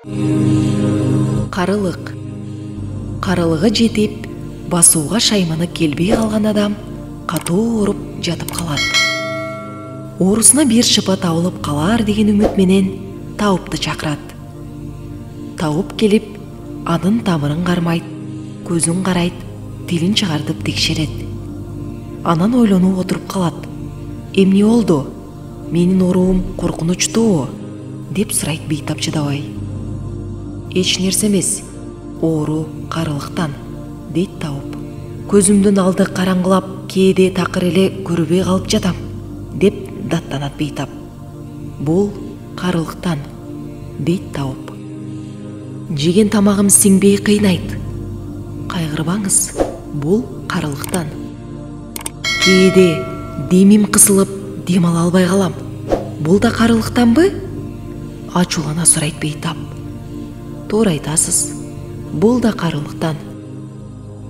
Карылык. Карылыгы жетип, басууга шайманы келбей калган адам катуу ооруп жатып калат. Оорусуна бир шыпа табылып калар деген үмүт менен табыпты чакырат. Табып келип, анын тамырын кармайт, көзүн карайт, тилин чыгартып текшерет. Анан ойлонуп отуруп калат. Эмне болду? Менин оорум коркунучтуубу? Деп сурайт бейтап чыдабай. Эч нерсе эмес, оору карылыктан, дейт табып. Көзүмдүн алды караңгылап, кээде такыр эле көрбөй калып жатам, деп даттанат бейтап. Бул карылыктан, дейт табып. Жеген тамагым сиңбей кыйнайт. Кайгырбаңыз, бул карылыктан. Кээде демим кысылып, дем ала албай калам. Бул да карылыктанбы? Ачуулана сурайт бейтап. Туура айтасыз, бул да карылыктан.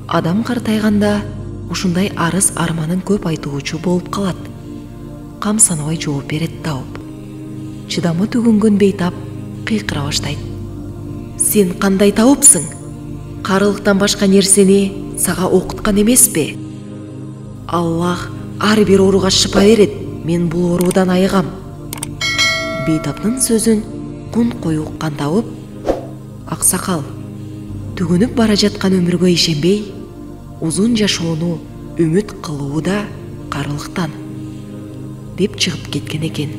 Адам картайганда ушундай арыз арманын көп айтуучу болуп калат. Камсанабай жооп берет табып. Чыдамы түгөнгөн бейтап кыйкыра баштайт. Сен кандай табыпсың? Карылыктан башка нерсени сага окуткан эмеспи? Аллах ар бир ооруга шыпа берет. Мен бул оорудан айыгам. Бейтаптын сөзүн кун коюу уккан табып, аксакал, түгөнүп бара жаткан өмүргө ишенбей, узун жашоону үмүт кылуу да карылыктан, деп чыгып кеткен экен.